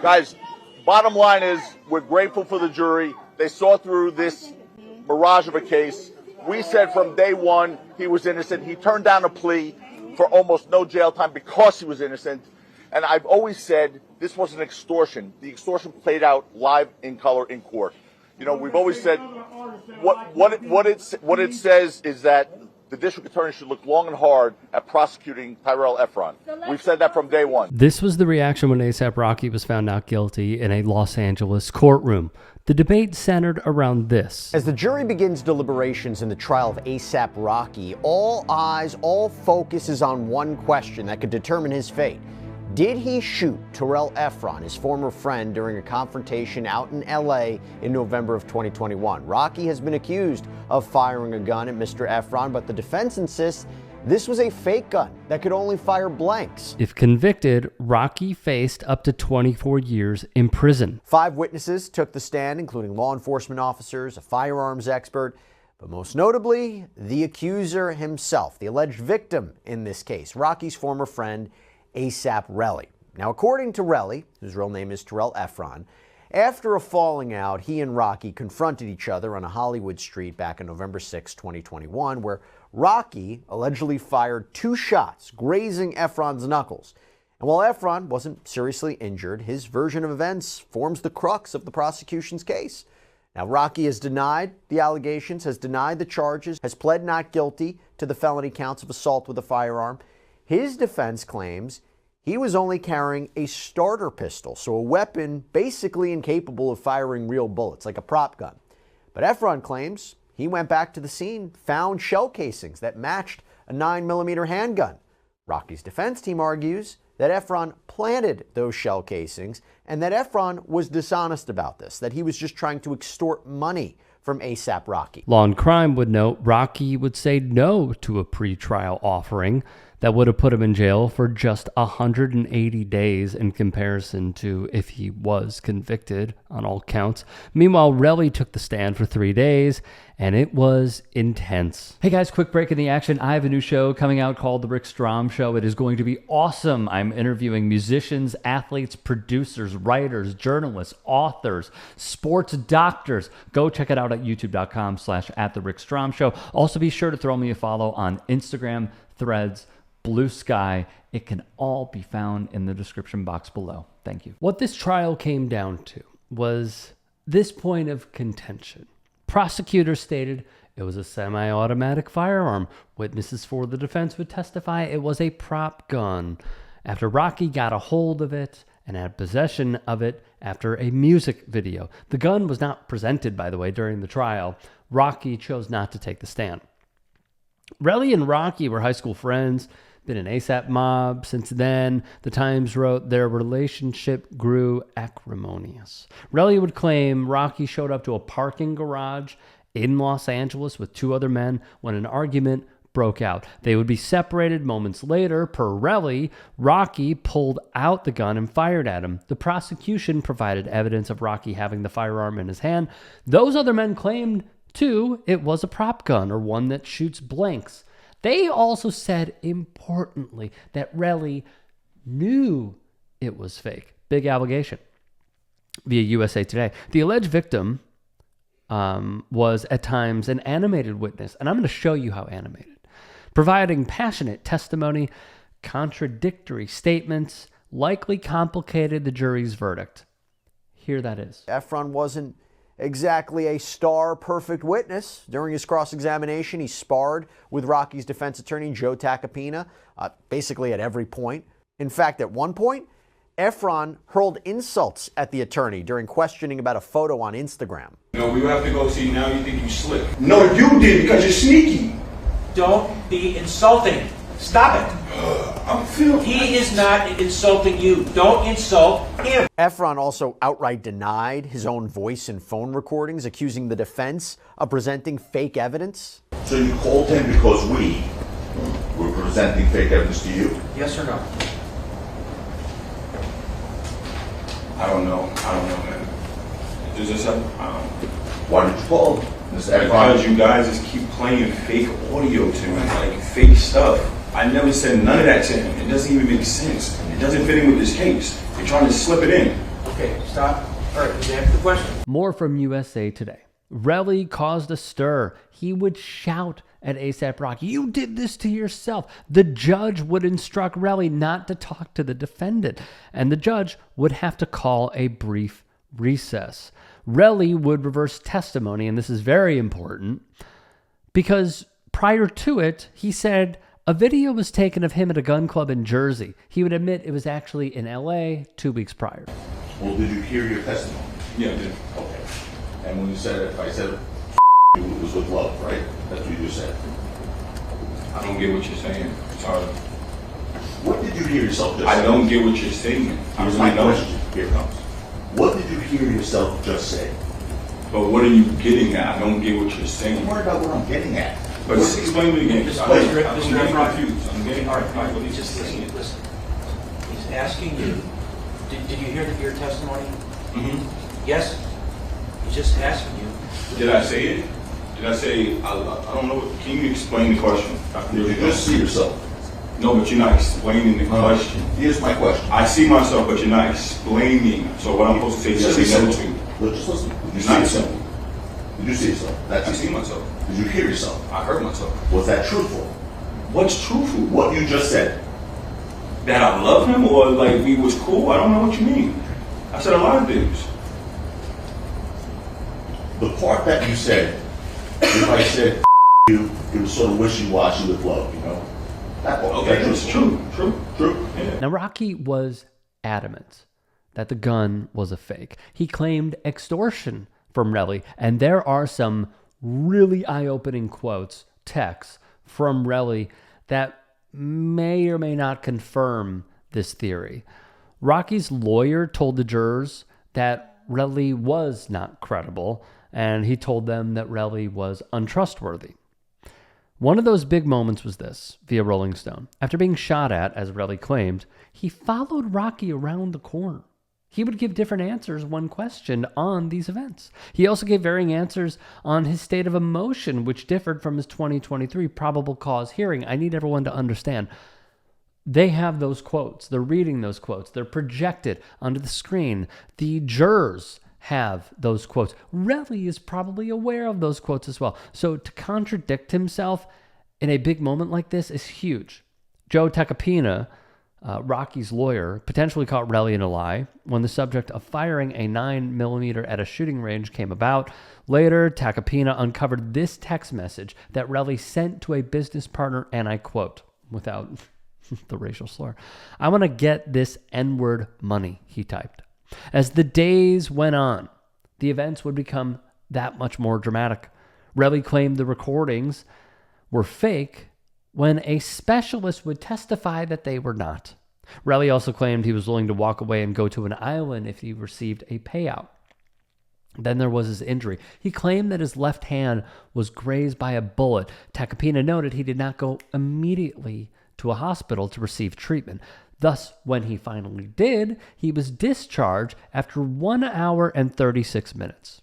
Guys, bottom line is we're grateful for the jury. They saw through this mirage of a case. We said from day one he was innocent. He turned down a plea for almost no jail time because he was innocent. And I've always said this was an extortion. The extortion played out live in color in court. You know, we've always said what it says is that the district attorney should look long and hard at prosecuting Tyrell Efron. We've said that from day one. This was the reaction when A$AP Rocky was found not guilty in a Los Angeles courtroom. The debate centered around this. As the jury begins deliberations in the trial of A$AP Rocky, all eyes, all focus is on one question that could determine his fate. Did he shoot Tyrell Efron, his former friend, during a confrontation out in LA in November of 2021? Rocky has been accused of firing a gun at Mr. Efron, but the defense insists this was a fake gun that could only fire blanks. If convicted, Rocky faced up to 24 years in prison. 5 witnesses took the stand, including law enforcement officers, a firearms expert, but most notably, the accuser himself, the alleged victim in this case, Rocky's former friend, AP Relli. Now, according to Relli, whose real name is Tyrell Efron, after a falling out, he and Rocky confronted each other on a Hollywood street back on November 6, 2021, where Rocky allegedly fired 2 shots, grazing Efron's knuckles. And while Efron wasn't seriously injured, his version of events forms the crux of the prosecution's case. Now, Rocky has denied the allegations, has denied the charges, has pled not guilty to the felony counts of assault with a firearm. His defense claims he was only carrying a starter pistol, so a weapon basically incapable of firing real bullets, like a prop gun. But Efron claims he went back to the scene, found shell casings that matched a 9mm handgun. Rocky's defense team argues that Efron planted those shell casings and that Efron was dishonest about this, that he was just trying to extort money from A$AP Rocky. Law and Crime would note Rocky would say no to a pretrial offering that would have put him in jail for just 180 days in comparison to if he was convicted on all counts. Meanwhile, Relli took the stand for 3 days, and it was intense. Hey guys, quick break in the action. I have a new show coming out called The Rick Strom Show. It is going to be awesome. I'm interviewing musicians, athletes, producers, writers, journalists, authors, sports doctors. Go check it out at youtube.com/@TheRickStromShow. Also be sure to throw me a follow on Instagram, Threads, Blue Sky. It can all be found in the description box below. Thank you. What this trial came down to was this point of contention. Prosecutors stated it was a semi-automatic firearm. Witnesses for the defense would testify it was a prop gun. After Rocky got a hold of it and had possession of it after a music video. The gun was not presented, by the way, during the trial. Rocky chose not to take the stand. Relli and Rocky were high school friends, been an A$AP mob since then. The Times wrote their relationship grew acrimonious. Relli would claim Rocky showed up to a parking garage in Los Angeles with 2 other men when an argument broke out. They would be separated moments later. Per Relli, Rocky pulled out the gun and fired at him. The prosecution provided evidence of Rocky having the firearm in his hand. Those other men claimed, too, it was a prop gun or one that shoots blanks. They also said, importantly, that Relli knew it was fake. Big allegation. Via USA Today. The alleged victim was at times an animated witness, and I'm going to show you how animated. Providing passionate testimony, contradictory statements, likely complicated the jury's verdict. Here that is. Efron wasn't exactly a star perfect witness. During his cross-examination, he sparred with Rocky's defense attorney, Joe Tacopina, basically at every point. In fact, at one point, Efron hurled insults at the attorney during questioning about a photo on Instagram. No, we have to go see. Now you think you slipped. No, you did because you're sneaky. Don't be insulting. Stop it. I'm feeling. He is not insulting you. Don't insult him. Efron also outright denied his own voice in phone recordings, accusing the defense of presenting fake evidence. So you called him because we were presenting fake evidence to you? Yes or no? I don't know, man. Is this something? I don't know. Why did you call him? Because you guys just keep playing fake audio to him, like fake stuff. I never said none of that to him. It doesn't even make sense. It doesn't fit in with this case. You're trying to slip it in. Okay, stop. All right, just answer the question. More from USA Today. Relli caused a stir. He would shout at ASAP Rocky, "You did this to yourself." The judge would instruct Relli not to talk to the defendant, and the judge would have to call a brief recess. Relli would reverse testimony, and this is very important, because prior to it, he said a video was taken of him at a gun club in Jersey. He would admit it was actually in LA 2 weeks prior. Well, did you hear your testimony? Yeah, I did. Okay. And when you said it, I said it was with love, right? That's what you just said. I don't get what you're saying. Sorry. What did you hear yourself just say? I don't get what you're saying. Here's my question. Here it comes. What did you hear yourself just say? But what are you getting at? I don't get what you're saying. Don't worry about what I'm getting at. But just explain it again. Just I'm getting confused. I'm getting All right, confused. just listen. He's asking you, did you hear your testimony? Mm-hmm. Yes? He's just asking you. Did I say it? Did I say, I don't know. Can you explain the question? Did you just see yourself? No, but you're not explaining the question. Here's my question. I see myself, but you're not explaining. So what I'm supposed to say is Just just no simple. to. Look, just listen. Did you It's see not yourself? simple. Did you see yourself? I That's see it. myself. Did you hear yourself? I heard myself. Was that truthful? What's truthful? What you just said. That I love him or like we was cool? I don't know what you mean. I said a lot of things. The part that you said, if I said you, it was sort of wishy-washy with love, you know? That part. Okay, that it's truthful. true. True. Yeah. Now, Rocky was adamant that the gun was a fake. He claimed extortion from Relli, and there are some really eye-opening quotes, texts from Relli that may or may not confirm this theory. Rocky's lawyer told the jurors that Relli was not credible, and he told them that Relli was untrustworthy. One of those big moments was this, via Rolling Stone. After being shot at, as Relli claimed, he followed Rocky around the corner. He would give different answers when questioned on these events. He also gave varying answers on his state of emotion, which differed from his 2023 probable cause hearing. I need everyone to understand. They have those quotes. They're reading those quotes. They're projected onto the screen. The jurors have those quotes. Relli is probably aware of those quotes as well. So to contradict himself in a big moment like this is huge. Joe Tacopina, Rocky's lawyer, potentially caught Relli in a lie when the subject of firing a 9mm at a shooting range came about. Later, Tacopina uncovered this text message that Relli sent to a business partner, and I quote, without the racial slur, "I want to get this N-word money," he typed. As the days went on, the events would become that much more dramatic. Relli claimed the recordings were fake when a specialist would testify that they were not. Relli also claimed he was willing to walk away and go to an island if he received a payout. Then there was his injury. He claimed that his left hand was grazed by a bullet. Tacopina noted he did not go immediately to a hospital to receive treatment. Thus, when he finally did, he was discharged after 1 hour and 36 minutes.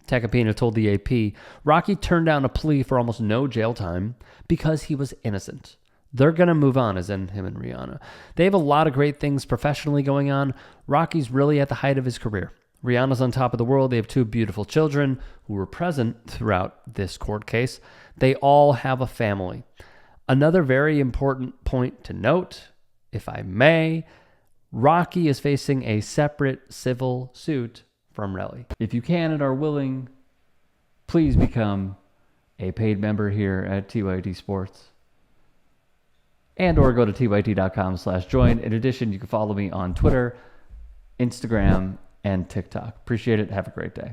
Tacopina told the AP, Rocky turned down a plea for almost no jail time because he was innocent. They're going to move on, as in him and Rihanna. They have a lot of great things professionally going on. Rocky's really at the height of his career. Rihanna's on top of the world. They have 2 beautiful children who were present throughout this court case. They all have a family. Another very important point to note, if I may, Rocky is facing a separate civil suit from Relli. If you can and are willing, please become a paid member here at TYT Sports. And or go to tyt.com/join. In addition, you can follow me on Twitter, Instagram, and TikTok. Appreciate it. Have a great day.